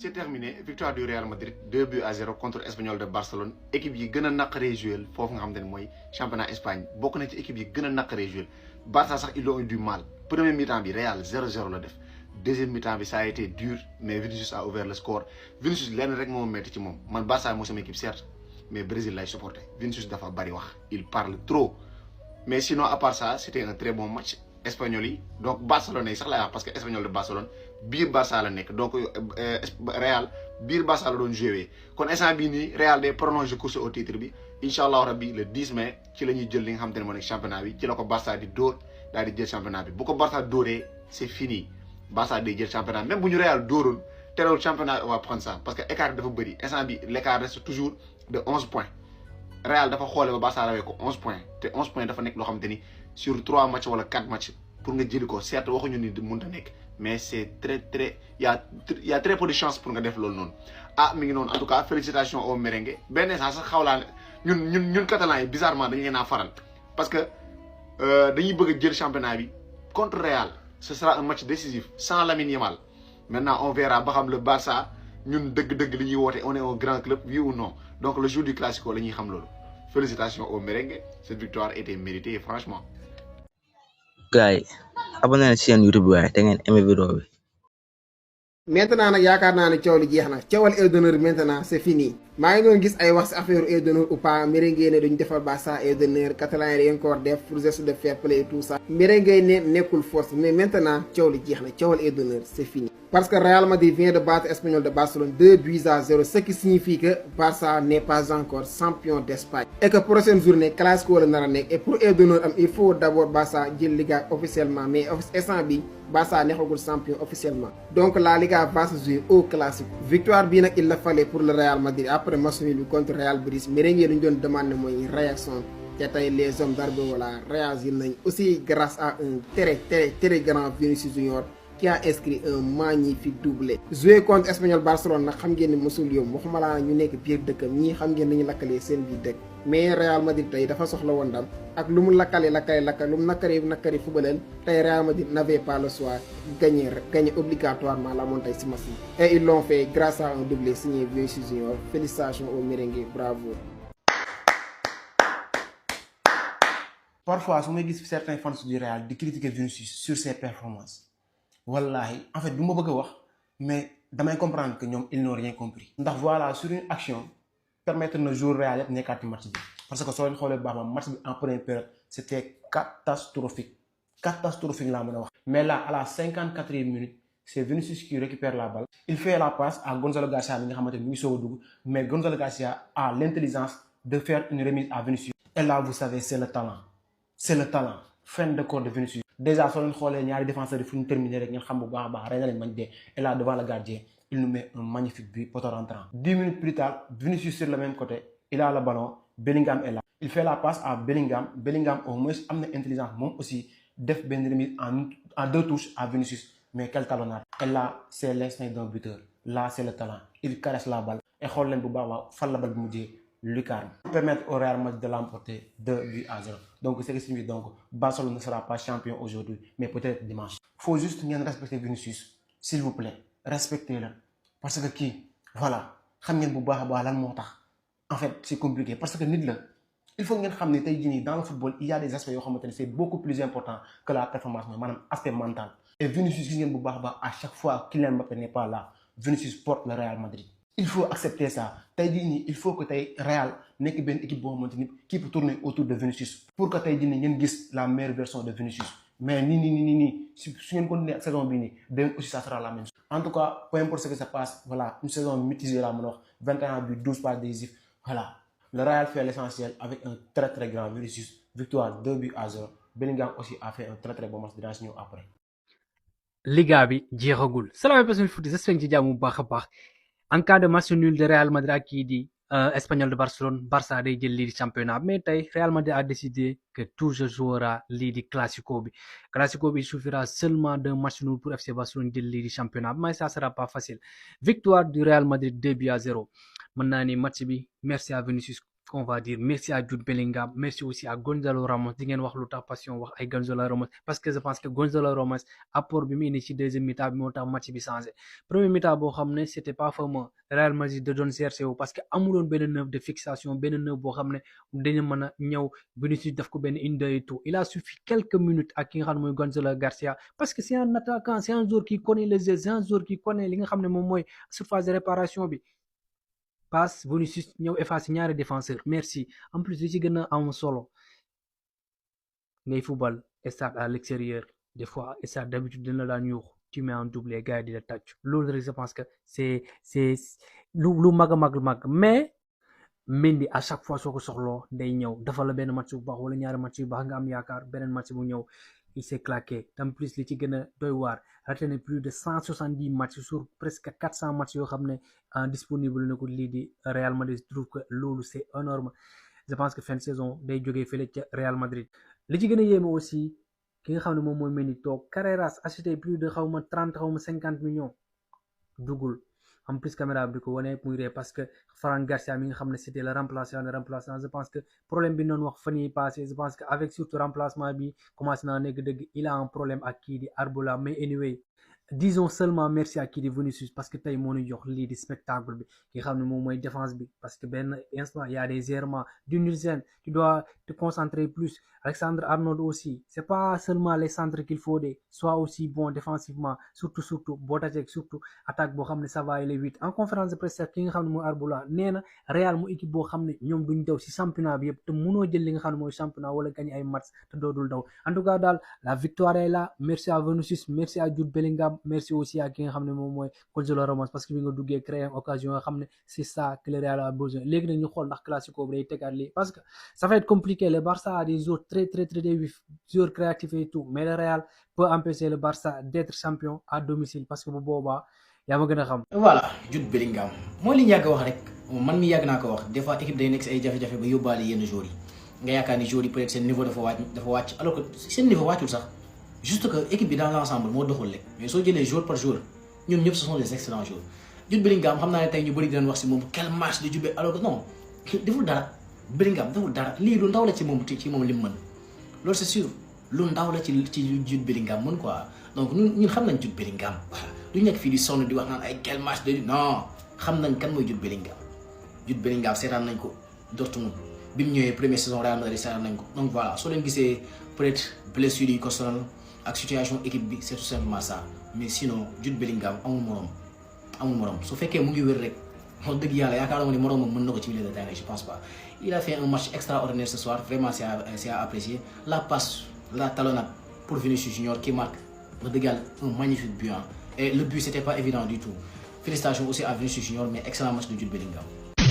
c'est terminé, victoire du Real Madrid 2-0 contre Espanyol de Barcelone. Équipe yi gën a naqaree jouer foofu nga xamante ne mooy championnat Espagne bokk na ci équipe yi gën a naqaree jouer. Barça sax ils ont eu du mal. Premier mi-temps bi Real 0-0 la def. Deuxième mi-temps bi ça a été dur mais Vinicius a ouvert le score. Vinicius lenn rek moo metti ci moom man Barça moo sama équipe certes mais Brésil lay supporté. Vinicius dafa bari wax il parle trop mais sinon à part ça c'était un très bon match. Espagnol yi donc Barcelone yi sax laay wax parce que Espanyol de Barcelone biir Barça la nekk donc Real biir Barça la doon joué kon instant bii nii Real day prolongé course au titre bi incha allah rabbi le 10 mai ci la ñuy jël li nga xamante ne moo nekk championnat bi ci la ko Barça di dóor daal di jël championnat bi bu ko Barça dóoree c'est fini Barça day jël championnat même bu ñu Real dóoroon terewul championnat on va prendre ça parce que écart dafa bëri instant bi l'écart reste toujours de 11 points Real dafa xoolee ba Barça rawee ko 11 points te 11 points dafa nekk loo xamante ni sur 3 matchs wala 4 matchs pour nga jëli ko certes waxuñu ni mënut a nekk mais c'est très y a très peu de chance pour nga def loolu noonu ah mi ngi noonu en tout cas félicitations au merengue benn instant sax xawlaa ñun catalans yi bizarrement dañu leen a faral parce que dañuy bëgg a jël championnat bi contre Real ce sera un match décisif sans Lamine Yamal maintenant on verra ba xam le Barça ñun dëgg-dëgg li ñuy woote on est un grand club oui ou non donc le jour du classico la ñuy xam loolu félicitations au merengue cette victoire était méritée franchement. gars yi abonné na ci seen YouTube bi waaye te ngeen aimé vidéo bi. maintenant nag yaakaar naa ne coow li jeex na coowal aile d'honneur maintenant c'est fini maa ngi doon gis ay wax si affaire aile d'honneur ou pas merengue ne duñ defal Barça aile d'honneur catalan yi dañ ko war def pour geste de fair play et tout ça merengue ne nekkul force mais maintenant coow li jeex na coowal aile d'honneur c'est fini parce que Real Madrid vient de battre Espanyol de Barcelone 2-0 ce qui signifie que Barça n'est pas encore champion d'Espagne et que prochaine journée classico la nar a nekk et pour aile d'honneur am il faut d'abord Barça jël Liga officiellement mais instant bi Barça neexagul champion officiellement donc la Liga va se jouer au classico victoire bii nag il la fallait pour le Real Madrid après match nul bi contre Real Betis merengue lu ñu doon demandé mooy réaction te tey les hommes d'Arbo voilà réagir nañ aussi grâce à un très grand Vinicius Junior qui a inscrit un magnifique doublé joué contre Espanyol Barcelone nag xam ngeen ni mosul yomb waxuma laa ñu nekk biir dëkkam ñii xam ngeen nañu lakkalee seen biir dëkk mais Real Madrid tey dafa soxla woon ndam ak lu mu lakkale lu mu nakari fubaleel tey Real Madrid n'avait pas le choix gagner obligatoirement la moon tey si match yi et ils l'ont fait grâce à un doublé signé Vinicius Junior félicitations au merengue bravo. Parfois su may gis certains fans du Real di critiquer Vinicius sur ses performances wallahi en fait du ma bëgg a wax mais damay comprendre que ñoom ils n'ont rien compris ndax voilà sur une action permettre na joueur Real yëpp nekkaat ci match bi parce que soo leen xoolee bu baax ma match bi en première période c'était catastrophique laa mën a wax mais là à la 54e minute c'est Vinicius qui récupère la balle il fait la passe à Gonzalo Garcia bi nga xamante ni mu ngi soog a dugg mais Gonzalo Garcia a l'intelligence de faire une remise à Vinicius et là vous savez c'est le talent fin de corps de Vinicius déjà soo leen xoolee ñaari défenseurs yi fu ñu terminé rek ngeen xam bu baax a baax rey na leen mañ dee et là devant le gardien il nous met un magnifique but poteau rentrant 10 minutes plus tard Vinicius sur le même côté il a le ballon Bellingham est là il fait la passe à Bellingham au moins am na intelligence moom aussi def benn remise en 2 touches à Vinicius mais quel talonnade et là c'est l'instinct d'un buteur là c'est le talent il caresse la balle et xool leen bu baax a baax fan la balle bi mujjee lucarne permettre au Real Madrid de l'emporter 2-0 donc ce qui signifie donc Barcelone ne sera pas champion aujourd'hui mais peut-être dimanche. Faut juste ngeen respecter Vinicius s'il vous plaît respectez-le parce que kii voilà xam ngeen bu baax a baax lan moo tax en fait c'est compliqué parce que nit la il faut ngeen xam ne tey jii nii dans le football il y a des aspects yoo xamante ne c'est beaucoup plus important que la performance mooy maanaam aspect mental et Vinicius gis ngeen bu baax a baax à chaque fois Kylian Mbappé n'est pas là Vinicius porte le Real Madrid. Il faut accepter ça tey jii nii il faut que tey Real nekk benn équipe boo xamante ni qui peut tourner autour de Vinicius pour que tey jii nii ngeen gis la meilleure version de Vinicius mais nii su ngeen continuer ak saison bii nii demain aussi ça sera la même chose. En tout cas peu importe ce que ça passe voilà une saison mitigée la mën a wax 21 buts 12 passes décisives voilà le Real fait l'essentiel avec un très grand Vinicius victoire 2-0 Bellingham aussi a fait un très bon match dinaa si ñëw après. Liga bi jeexagul salaam personne foot j'espère que ci jàmm bu baax a baax. En cas de match nul de Real Madrid ak kii di Espanyol de Barcelone Barça day jël lii di championnat mais tey Real Madrid a décidé que tout se jouera lii di classico bi il suffira seulement d'un match nul pour FC Barcelone jël lii di championnat mais ça sera pas facile victoire du Real Madrid 2-0 mën naa ni match bi merci à Vinicius on va dire merci à Jude Bellingham, merci aussi à Gonzalo Ramos. Di ngeen wax lu tax passion wax ay Gonzalo Ramos parce que je pense que Gonzalo Ramos apport bi mu indi ci deuxième mi-temps bi moo tax match bi changé. Premier mi-temps boo xam ne c'était pas vraiment Real Madrid da doon cherché wu parce que amuloon benn neuf de fixation benn neuf boo xam ne dañu mën a ñëw Vinicius def ko benn une deux et tout. Il a suffi quelques minutes ak ki nga xam ne mooy Gonzalo Garcia parce que c'est un attaquant, c'est un joueur qui connaît le jeu, c'est un joueur qui connaît li nga xam ne moom mooy surface de réparation bi. passe Vinicius ñëw effacer ñaari défenseur merci en plus li ci gën a am solo ngay football stade à l'extérieur des fois stade d'habitude dina la daan yuux tu mets en doublé gars yi di la tàcc loolu rek je pense que c'est lu mag a mag mais Mendy à chaque fois soo ko soxloo day ñëw dafa la benn match bu baax wala ñaari match yu baax nga am yaakaar beneen match bu ñëw il s'est claqué en plus li ci gën a doy waar raté na plus de 170 matchs sur presque 400 matchs yoo xam ne disponible na ko lii di Real Madrid. Je trouve que loolu c'est énorme. Je pense que fin de saison day jógee fële ca Real Madrid. li ci gën a yéeme aussi ki nga xam ne moom mooy Mendy toog Carreras acheté plus de xawma 30 xawma 50 millions dugul en plus caméra bi ko wane muy ree parce que Fran Garcia mi nga xam ne c'était le remplaçant je pense que problème bi noonu wax fan yi passé je pense que avec surtout remplacement bi commencé naa nekk dëgg il a un problème ak kii di Arbola mais anyway disons seulement merci à kii di Vinicius parce que tey moo ñu jox lii di spectacle bi ki nga xam ne moom mooy défense bi parce que benn instant il y a des errements du Nielsen tu dois te concentrer plus. Alexandre Arnold aussi c'est pas seulement les centres qu'il faut de soit aussi bon défensivement surtout boo tajeeg surtout attaque boo xam ne ça va aller vite. En conférence de presse ki nga xam ne mooy Arbola nee na Real mu équipe boo xam ne ñoom duñ daw si championnat bi yëpp te mënoo jël li nga xam ne mooy championnat wala gagner ay match te doodul daw. En tout cas daal la victoire est là. Merci à Vinicius, merci à Jude Bellingham, merci aussi à ki nga xam ne moom mooy Gonzalo Ramos parce que bi nga duggee créer occasion nga xam ne c'est ça que le Real a besoin. Léegi nag ñu xool ndax classico bi day tegaat lii parce que ça va être compliqué. Le Barça a des joueurs très joueurs créatifs et tout mais le Real peut empêcher le Barça d'être champion à domicile parce que bu boobaa yaa ma gën a xam. voilà Jude Bellingham mooy li ñu yàgg wax rek man mi yàgg naa ko wax des fois équipe day nekk si ay jafe-jafe ba yóbbaale yenn joueurs yi nga yaakaar ni joueurs yi peut-être seen niveau dafa wàcc alors que seen niveau wàccul sax juste que équipe bi dans l'ensemble moo doxul rek mais soo jëlee joueur par joueur ñoom ñëpp ce sont des excellents joueurs. Jude Bellingham xam naa ne tey ñu bëri dinañ wax si moom quel match de Jude alors que non deful dara Bellingham deful dara lii lu ndaw la ci moom li mu mën loolu c'est sûr lu ndaw la ci Jude Bellingham mën quoi donc ñun xam nañ Jude Bellingham voilà du nekk fii di sonn di wax naan ay quel match de non xam nañ kan mooy Jude Bellingham seetaan nañ ko Dortmund bi mu ñëwee première saison Real Madrid seetaan nañ ko donc voilà soo leen gisee peut-être blessure yi ko sonal ak situation équipe bi c'est tout simplement ça mais sinon Jude Bellingham amul morom su fekkee mu ngi wér rek wax dëgg yàlla yaakaaruma ni moroomam mën na ko ci milieu de terrain je pense pas. Il a fait un match extraordinaire ce soir, vraiment c'est à apprécier. La passe, la talonnade pour Vinicius Junior qui marque un magnifique but. Hein. Et le but c'était pas évident du tout. Félicitations aussi à Vinicius Junior, mais excellent match de Jude Bellingham.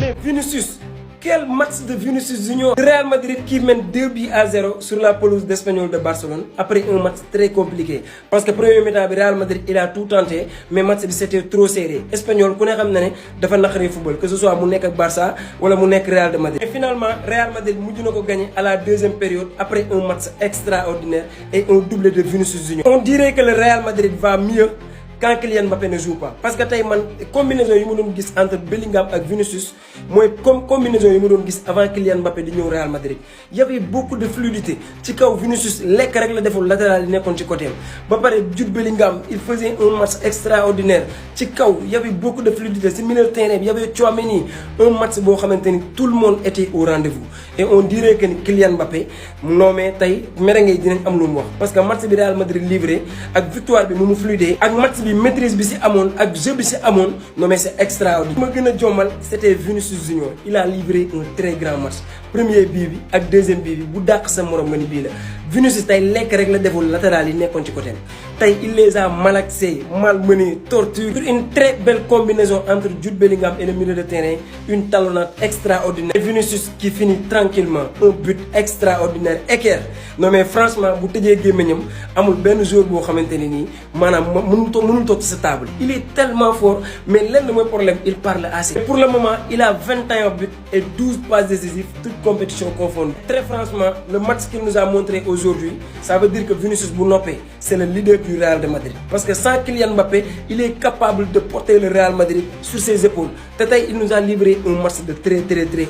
Mais Vinicius, quel match de Vinicius Junior! Real Madrid qui mène 2-0 sur la pelouse d'Espanyol de Barcelone après un match très compliqué. Parce que premier mi-temps Real Madrid il a tout tenté mais match c'était trop serré. Espanyol ku ne xam na ne dafa naqaree football que ce soit mu nekk ak Barça wala mu nekk Real de Madrid. Et finalement Real Madrid mujj na ko gagné à la deuxième période après un match extraordinaire et un doublé de Vinicius Junior. On dirait que le Real Madrid va mieux quand Kylian Mbappé ne joue pas parce que tey man combinaison yi ma doon gis entre Bellingham ak Vinicius mooy comme combinaison yi ma doon gis avant Kylian Mbappé di ñëw Real Madrid y avait beaucoup de fluidité ci kaw Vinicius lekk rek la deful latéral yi nekkoon ci côté ba pare Jude Bellingham il faisait un match extraordinaire ci kaw y avait beaucoup de fluidité ci milieu de terrain bi y avait Tchouaméni un match boo xamante ni tout le monde était au rendez-vous et on dirait que ni Kylian Mbappé non mais tey merengue yi dinañ am lu mu wax parce que match bi Real Madrid livré ak victoire bi mu fluidé ak match bi maîtrise bi si amoon ak jeu bi si amoon non mais c'est extraordinaire. ma gën a jommal c'était Vinicius Junior il a livré un très grand match premier bii bi ak deuxième bii bi bu dàq sa morom nga ni bii la Vinicius tey lekk rek la deful latéral yi nekkoon ci côté tey il les a malaxés malmenés torturés sur une très belle combinaison entre Jude Bellingham et le milieu de terrain une talonnade extraordinaire et Vinicius qui finit tranquillement un but extraordinaire équerre non mais franchement bu tëjee gémmiñam amul benn joueur boo xamante ne nii maanaam mënul toog ci sa table il est tellement fort mais lenn mooy problème il parle assez pour le moment il a 21 buts et 12 passes décisives toutes compétitions confondues très franchement le match qu'il nous a montré aujourd'hui ça veut dire que Vinicius bu noppee c'est le leader du Real de Madrid parce que sans Kylian Mbappé il est capable de porter le Real Madrid sur ses épaules te tey il nous a livré un match de très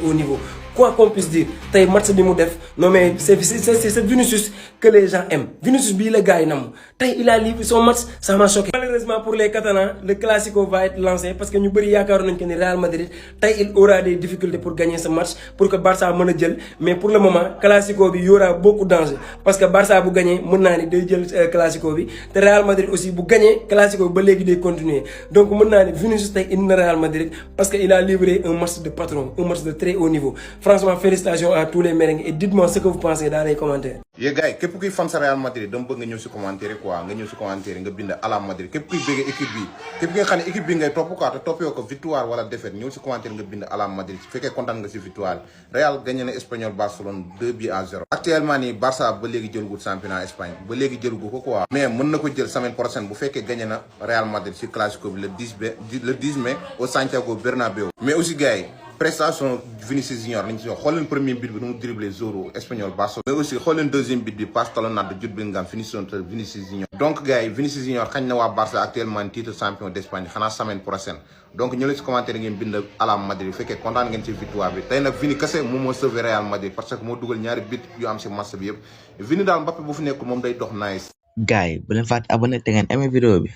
haut niveau quoi qu'on puisse dire tey match bi mu def non mais c'est Vinicius que les gens aiment Vinicius bii la gars yi nam tey il a livré son match ça m'a choqué. Malheureusement pour les Catalans le Classico va être lancé parce que ñu bëri yaakaaroon nañ que ni Real Madrid tey il aura des difficultés pour gagner ce match pour que Barça mën a jël mais pour le moment Classico bi y aura beaucoup de danger parce que Barça bu gagné mën naa ni day jël Classico bi te Real Madrid aussi bu gagné Classico bi ba léegi day continuer donc mën naa ni Vinicius tey indi na Real Madrid parce que il a livré un match de patron un match de très haut niveau franchement félicitations à tous les merengues et dites-moi ce que vous pensez dans les commentaires. yee gars yi képp kuy fan sa Real Madrid dama bëgg nga ñëw si commentaire quoi nga ñëw si commentaire nga bind à la Madrid képp kuy bëgg équipe bi képp ki nga xam ne équipe bi ngay topp quoi te toppee ko victoire wala défaite ñëw si commentaire nga bind à la Madrid su fekkee kontaan nga si victoire Real gagné na Espagnol Barcelone 2-0. actuellement nii Barça ba léegi jëlugul championnat Espagne ba léegi jëlugu ko quoi mais mën na ko jël semaine prochaine bu fekkee gagné na Real Madrid si Classico bi le 10 mai au Santiago Bernabéu. mais aussi gars yi prestation Vinicius Junior lañ ci wax xool leen premier but bi nu mu dribblé Zoro Espagnol Barça mais aussi xool leen deuxième but bi passe talonnade de Jude Bellingham finition de Vinicius Junior. donc gars yi Vinicius Junior xañ na waa Barça actuellement titre champion d'Espagne xanaa semaine prochaine donc ñëw leen si commentaire ngeen bind à la Madrid bu fekkee kontaan ngeen ci victoire bi tey nag Vini kese moom moo sauvé Real Madrid parce que moo dugal ñaari but yu am si match bi yëpp Vini daal Mbappé bu fi nekkul moom day dox nice. gars yi bu leen fàtte abonné te ngeen aimé vidéo bi